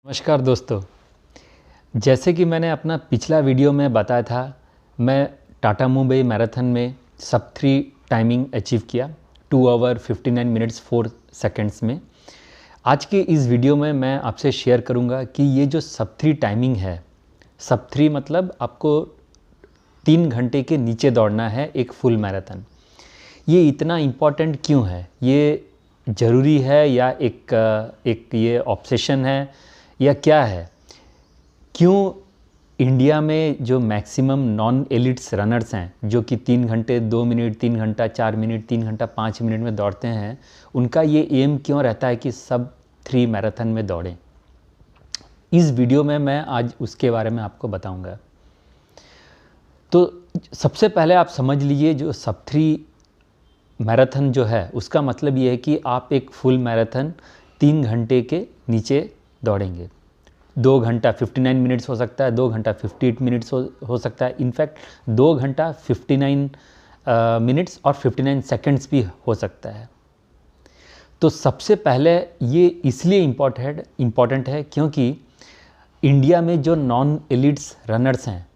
नमस्कार दोस्तों। जैसे कि मैंने अपना पिछला वीडियो में बताया था, मैं टाटा मुंबई मैराथन में सब 3 टाइमिंग अचीव किया 2 आवर 59 मिनट्स 4 सेकंड्स में। आज के इस वीडियो में मैं आपसे शेयर करूंगा कि ये जो सब 3 टाइमिंग है, सब 3 मतलब आपको 3 घंटे के नीचे दौड़ना है एक फुल मैराथन। ये इतना इम्पॉर्टेंट क्यों है? ये ज़रूरी है या एक ये ऑब्सेशन है या क्या है? क्यों इंडिया में जो मैक्सिमम नॉन एलिट्स रनर्स हैं जो कि 3 घंटे 2 मिनट, 3 घंटा 4 मिनट, 3 घंटा 5 मिनट में दौड़ते हैं, उनका ये एम क्यों रहता है कि सब 3 मैराथन में दौड़ें? इस वीडियो में मैं आज उसके बारे में आपको बताऊंगा। तो सबसे पहले आप समझ लीजिए, जो सब 3 मैराथन जो है उसका मतलब ये है कि आप एक फुल मैराथन 3 घंटे के नीचे दौड़ेंगे। 2 घंटा 59 मिनट्स हो सकता है, 2 घंटा 58 मिनट्स हो सकता है, इनफैक्ट 2 घंटा 59 मिनट्स और 59 सेकंड्स भी हो सकता है। तो सबसे पहले ये इसलिए इम्पॉर्टेंट है क्योंकि इंडिया में जो नॉन एलिट्स रनर्स हैं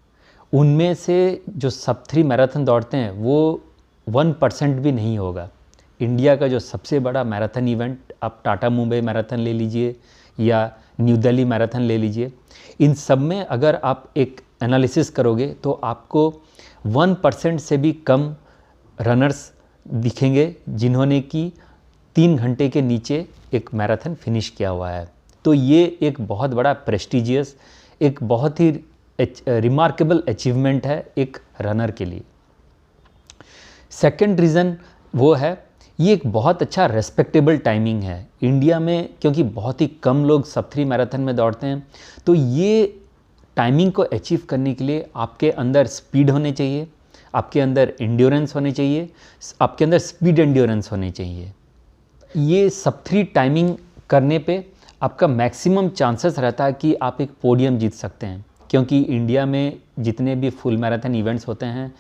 उनमें से जो सब 3 मैराथन दौड़ते हैं वो 1% भी नहीं होगा। इंडिया का जो सबसे बड़ा मैराथन इवेंट, आप टाटा मुंबई मैराथन ले लीजिए या न्यू दिल्ली मैराथन ले लीजिए, इन सब में अगर आप एक एनालिसिस करोगे तो आपको 1% से भी कम रनर्स दिखेंगे जिन्होंने कि 3 घंटे के नीचे एक मैराथन फिनिश किया हुआ है। तो ये एक बहुत बड़ा प्रेस्टिजियस, एक बहुत ही रिमार्केबल अचीवमेंट है एक रनर के लिए। सेकंड रीज़न वो है, ये एक बहुत अच्छा रेस्पेक्टेबल टाइमिंग है इंडिया में, क्योंकि बहुत ही कम लोग सब 3 मैराथन में दौड़ते हैं। तो ये टाइमिंग को अचीव करने के लिए आपके अंदर स्पीड होने चाहिए, आपके अंदर एंड्योरेंस होने चाहिए, आपके अंदर स्पीड एंड्योरेंस होने चाहिए। ये सब 3 टाइमिंग करने पे आपका मैक्सिमम चांसेस रहता है कि आप एक पोडियम जीत सकते हैं, क्योंकि इंडिया में जितने भी फुल मैराथन इवेंट्स होते हैं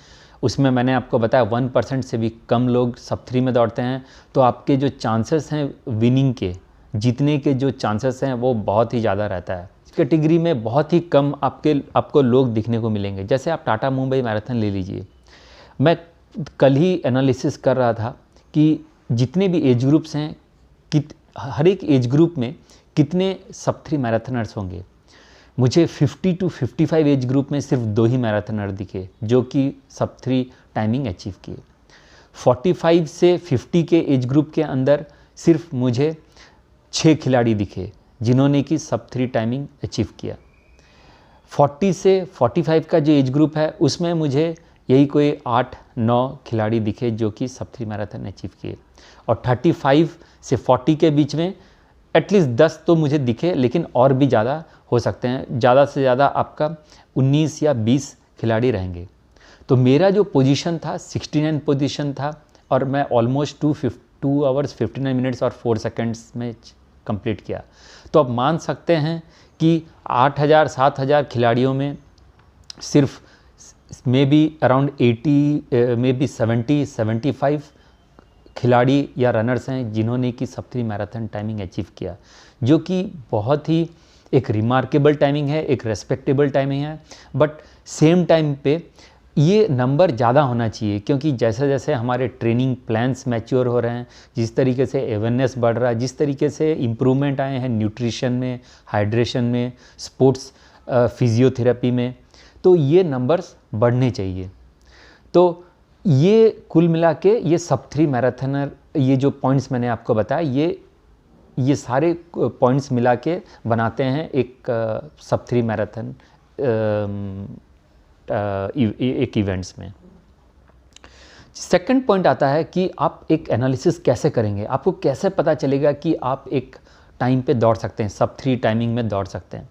उसमें मैंने आपको बताया 1% से भी कम लोग सब 3 में दौड़ते हैं। तो आपके जो चांसेस हैं विनिंग के, जीतने के जो चांसेस हैं वो बहुत ही ज़्यादा रहता है। इस कैटेगरी में बहुत ही कम आपको लोग दिखने को मिलेंगे। जैसे आप टाटा मुंबई मैराथन ले लीजिए, मैं कल ही एनालिसिस कर रहा था कि जितने भी एज ग्रुप्स हैं, हर एक एज ग्रुप में कितने सब 3 मैराथनर्स होंगे। मुझे 50 to 55 एज ग्रुप में सिर्फ 2 ही मैराथनर दिखे जो कि सब 3 टाइमिंग अचीव किए। 45 से 50 के एज ग्रुप के अंदर सिर्फ मुझे 6 खिलाड़ी दिखे जिन्होंने कि सब 3 टाइमिंग अचीव किया। 40 से 45 का जो एज ग्रुप है उसमें मुझे यही कोई 8-9 खिलाड़ी दिखे जो कि सब 3 मैराथन अचीव किए। और 35 से 40 के बीच में एटलीस्ट 10 तो मुझे दिखे, लेकिन और भी ज़्यादा हो सकते हैं। ज़्यादा से ज़्यादा आपका 19 या 20 खिलाड़ी रहेंगे। तो मेरा जो पोजीशन था 69 पोजीशन था और मैं ऑलमोस्ट 2 आवर्स 59 मिनट्स और 4 सेकंड्स में कंप्लीट किया। तो आप मान सकते हैं कि 8,000-7,000 खिलाड़ियों में सिर्फ may be around 80 may be 70-75 खिलाड़ी या रनर्स हैं जिन्होंने कि सब 3 मैराथन टाइमिंग अचीव किया, जो कि बहुत ही एक रिमार्केबल टाइमिंग है, एक रेस्पेक्टेबल टाइमिंग है। बट सेम टाइम पे ये नंबर ज़्यादा होना चाहिए, क्योंकि जैसे जैसे हमारे ट्रेनिंग प्लान्स मैच्योर हो रहे हैं, जिस तरीके से अवेयरनेस बढ़ रहा है, जिस तरीके से इम्प्रूवमेंट आए हैं न्यूट्रिशन में, हाइड्रेशन में, स्पोर्ट्स फिजियोथेरेपी में, तो ये नंबर्स बढ़ने चाहिए। तो ये कुल मिला के ये सब 3 मैराथनर, ये जो पॉइंट्स मैंने आपको बताया, ये सारे पॉइंट्स मिला के बनाते हैं एक सब 3 मैराथन एक इवेंट्स में। सेकंड पॉइंट आता है कि आप एक एनालिसिस कैसे करेंगे, आपको कैसे पता चलेगा कि आप एक टाइम पे दौड़ सकते हैं, सब 3 टाइमिंग में दौड़ सकते हैं।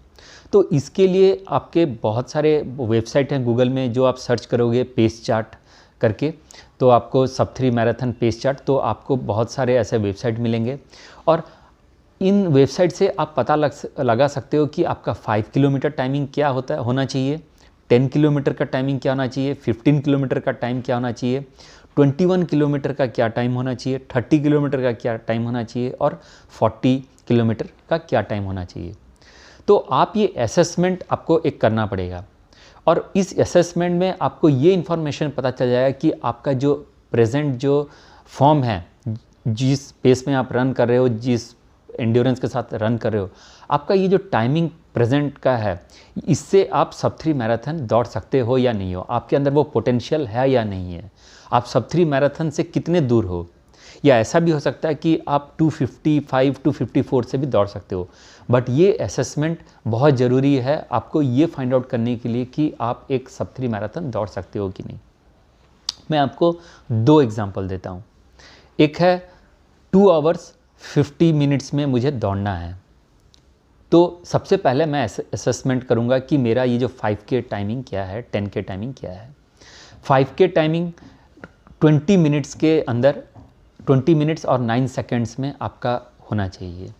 तो इसके लिए आपके बहुत सारे वेबसाइट हैं गूगल में, जो आप सर्च करोगे पेस चार्ट करके, तो आपको सब 3 मैराथन पेस चार्ट, तो आपको बहुत सारे ऐसे वेबसाइट मिलेंगे। और इन वेबसाइट से आप पता लगा सकते हो कि आपका 5 किलोमीटर टाइमिंग क्या होना चाहिए, 10 किलोमीटर का टाइमिंग क्या होना चाहिए, 15 किलोमीटर का टाइम क्या होना चाहिए, 21 किलोमीटर का क्या टाइम होना चाहिए, 30 किलोमीटर का क्या टाइम होना चाहिए और 40 किलोमीटर का क्या टाइम होना चाहिए। तो आप ये असेसमेंट आपको एक करना पड़ेगा, और इस असेसमेंट में आपको ये इन्फॉर्मेशन पता चल जाएगा कि आपका जो प्रेजेंट जो फॉर्म है, जिस पेस में आप रन कर रहे हो, जिस एंड्योरेंस के साथ रन कर रहे हो, आपका ये जो टाइमिंग प्रेजेंट का है, इससे आप सब-3 मैराथन दौड़ सकते हो या नहीं हो, आपके अंदर वो पोटेंशियल है या नहीं है, आप सब-3 मैराथन से कितने दूर हो। या ऐसा भी हो सकता है कि आप 255 254 से भी दौड़ सकते हो, बट ये असेसमेंट बहुत ज़रूरी है आपको ये फाइंड आउट करने के लिए कि आप एक सब-3 मैराथन दौड़ सकते हो कि नहीं। मैं आपको 2 एग्जांपल देता हूँ। एक है 2 आवर्स 50 मिनट्स में मुझे दौड़ना है, तो सबसे पहले मैं असेसमेंट करूँगा कि मेरा ये जो 5K टाइमिंग क्या है, 10K टाइमिंग क्या है। 5K टाइमिंग 20 मिनट्स के अंदर, 20 मिनट्स और 9 सेकेंड्स में आपका होना चाहिए।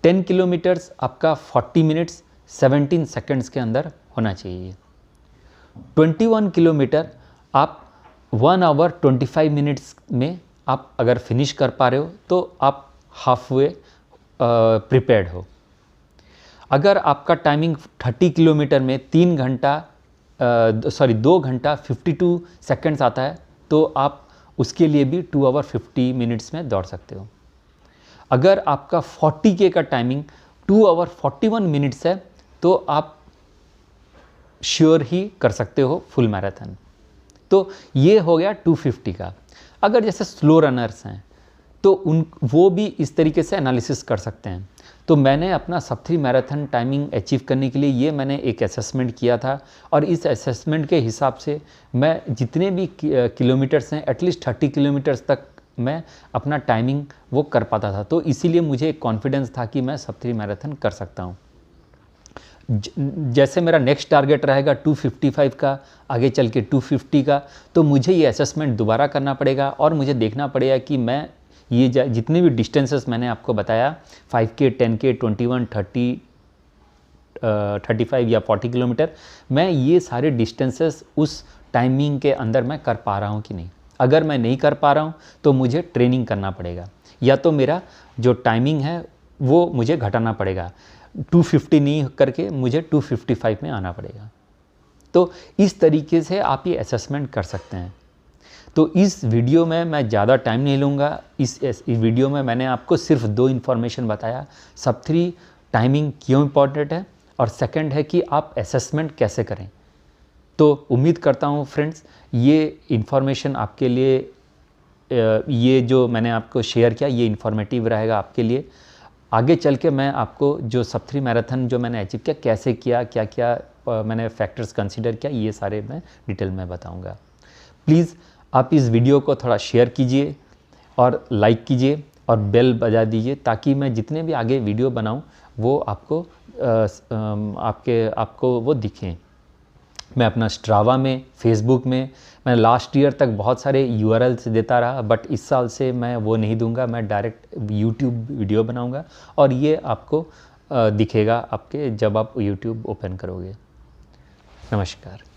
10 किलोमीटर्स आपका 40 मिनट्स 17 सेकेंड्स के अंदर होना चाहिए। 21 किलोमीटर आप 1 आवर 25 मिनट्स में आप अगर फिनिश कर पा रहे हो तो आप हाफ वे प्रिपेयर्ड हो। अगर आपका टाइमिंग 30 किलोमीटर में 2 घंटा 52 सेकेंड्स आता है तो आप उसके लिए भी 2 आवर 50 मिनट्स में दौड़ सकते हो। अगर आपका 40K का टाइमिंग 2 आवर 41 मिनट्स है तो आप श्योर ही कर सकते हो फुल मैराथन। तो ये हो गया 250 का। अगर जैसे स्लो रनर्स हैं तो वो भी इस तरीके से एनालिसिस कर सकते हैं। तो मैंने अपना सब-3 मैराथन टाइमिंग अचीव करने के लिए ये मैंने एक असेसमेंट किया था, और इस असेसमेंट के हिसाब से मैं जितने भी किलोमीटर्स हैं, एटलीस्ट 30 किलोमीटर्स तक मैं अपना टाइमिंग वो कर पाता था। तो इसीलिए मुझे एक कॉन्फिडेंस था कि मैं सब-3 मैराथन कर सकता हूँ। जैसे मेरा नेक्स्ट टारगेट रहेगा 255 का, आगे चल के 250 का, तो मुझे ये असेसमेंट दोबारा करना पड़ेगा और मुझे देखना पड़ेगा कि मैं ये जितने भी डिस्टेंसेस मैंने आपको बताया 5K 10K 21 30 35 या 40 किलोमीटर, मैं ये सारे डिस्टेंसेस उस टाइमिंग के अंदर मैं कर पा रहा हूँ कि नहीं। अगर मैं नहीं कर पा रहा हूँ तो मुझे ट्रेनिंग करना पड़ेगा, या तो मेरा जो टाइमिंग है वो मुझे घटाना पड़ेगा, 250 नहीं करके मुझे 255 में आना पड़ेगा। तो इस तरीके से आप ये असेसमेंट कर सकते हैं। तो इस वीडियो में मैं ज़्यादा टाइम नहीं लूँगा। इस वीडियो में मैंने आपको सिर्फ 2 इन्फॉर्मेशन बताया, सब-3 टाइमिंग क्यों इम्पॉर्टेंट है, और सेकंड है कि आप असेसमेंट कैसे करें। तो उम्मीद करता हूँ फ्रेंड्स ये इन्फॉर्मेशन आपके लिए, ये जो मैंने आपको शेयर किया ये इन्फॉर्मेटिव रहेगा आपके लिए। आगे चल के मैं आपको जो सब-3 मैराथन जो मैंने अचीव किया, कैसे किया, क्या क्या मैंने फैक्टर्स कंसीडर किया, ये सारे मैं डिटेल में बताऊँगा। प्लीज़ आप इस वीडियो को थोड़ा शेयर कीजिए और लाइक कीजिए और बेल बजा दीजिए, ताकि मैं जितने भी आगे वीडियो बनाऊं वो आपको वो दिखें। मैं अपना स्ट्रावा में, फेसबुक में, मैं लास्ट ईयर तक बहुत सारे URLs देता रहा, बट इस साल से मैं वो नहीं दूंगा। मैं डायरेक्ट यूट्यूब वीडियो बनाऊंगा और ये आपको दिखेगा आपके जब आप यूट्यूब ओपन करोगे। नमस्कार।